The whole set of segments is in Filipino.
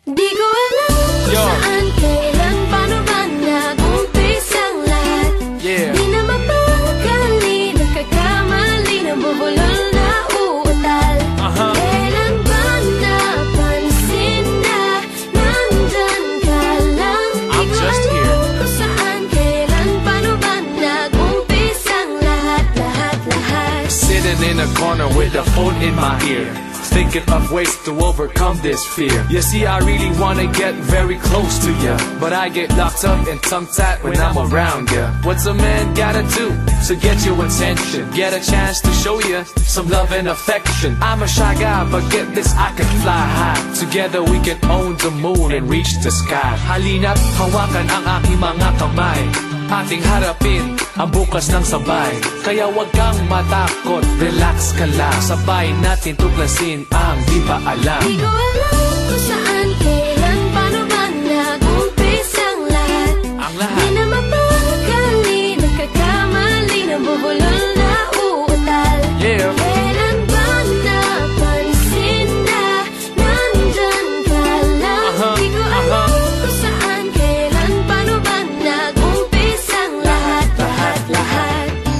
Di ko alam kung saan, kailan, paano ba nag-umpisa ang lahat. Di na mapakali, nagkakamali, nabubulol na uutal. Kailan ba napansin na nandyan ka lang? Di ko alam kung saan, kailan, paano ba nag-umpisa ang lahat. Sitting in a corner with a phone in my ear, thinking of ways to overcome this fear. You see, I really wanna get very close to ya, but I get locked up and tongue-tied when I'm around ya. What's a man gotta do to get your attention? Get a chance to show ya some love and affection. I'm a shy guy, but get this, I can fly high. Together we can own the moon and reach the sky. Halina't hawakan ang aking mga kamay, ating harapin ang bukas ng sabay. Kaya wag kang matakot, relax ka lang, sabay natin tuklasin ang di pa alam. Di ko alam kung saan, kailan, paano ba nag-umpisa ang lahat. Di na mapakali, nagkakamali, nabubulol na uutal. Kailan ba napansin na nandyan ka lang? Di ko alam kung saan, kailan, paano ba nag-umpisa ang lahat.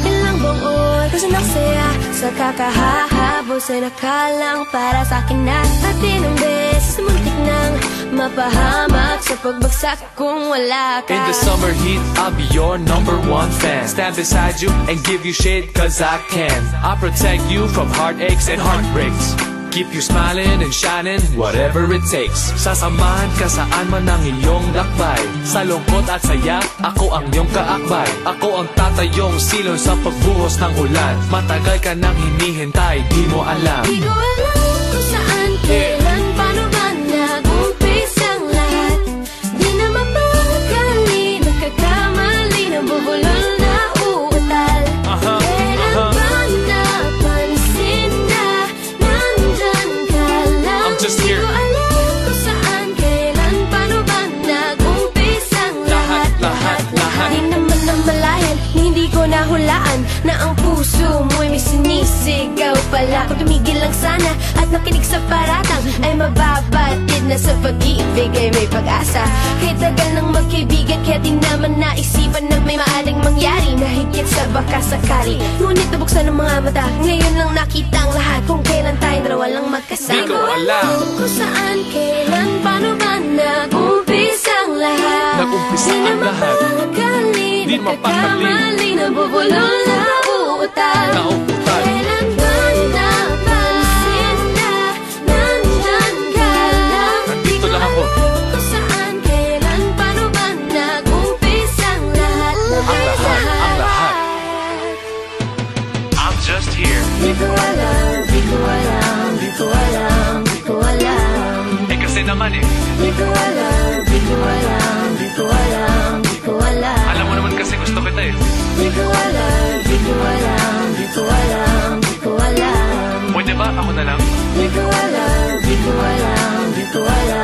Ilang buong oras na nagsaya sa kakahahabol sa nakalang para sa akin na at inang beses muntik nang mapahamak sa pagbagsak kung wala ka. In the summer heat, I'll be your #1 fan. Stand beside you and give you shade cause I can. I'll protect you from heartaches and heartbreaks, keep you smiling and shining, whatever it takes. Sasamahan ka saan man ang iyong lakbay, sa lungkot at saya, ako ang iyong kaakbay. Ako ang tatayong silong sa pagbuhos ng ulan. Matagal ka nang hinihintay, di mo alam. Di ko alam kung saan, kailan, paano ba nag-umpisa ang lahat. Di na mapakali, nagkakamali, nabubulol na uutal. Kailan ba napansin na nandyan ka lang? I'm just Di here. ko alam kung saan, kailan, paano ba nag-umpisa ang lahat. Di naman namalayan, hindi ko nahulaan na ang puso mo'y may sinisigaw pala. Kung tumigil lang sana at nakinig sa paratang, ay mababatid na sa pag-ibig ay may pag-asa. Kahit tagal ng magkaibigan, kaya di naman naisipan na may maaring mangyari na higit sa baka sakali. Ngunit nabuksan ng mga mata, ngayon lang nakita ang lahat, kung kailan tayo dalawa lang magkasama. Di ko alam kung saan, kailan, paano ba nag-umpisa ang lahat. Nag-umpisa ang lahat. Di nagkakamali, nabubulol na uutal. Kailan ba napansin na nandyan ka lang? Nandito lang ako. Kung saan, kailan, paano ba nag-umpisa ang lahat. Ang lahat. I'm just here. Di ko alam, di ko alam, di ko alam, di ko alam. Eh kasi naman Di ko alam, di ko alam, di ko alam, di ko alam. alam mo naman kasi gusto kita Di ko alam, di ko alam, di ko alam, di ko alam. Pwede ba ako na lang? Di ko alam, di ko alam, di ko alam.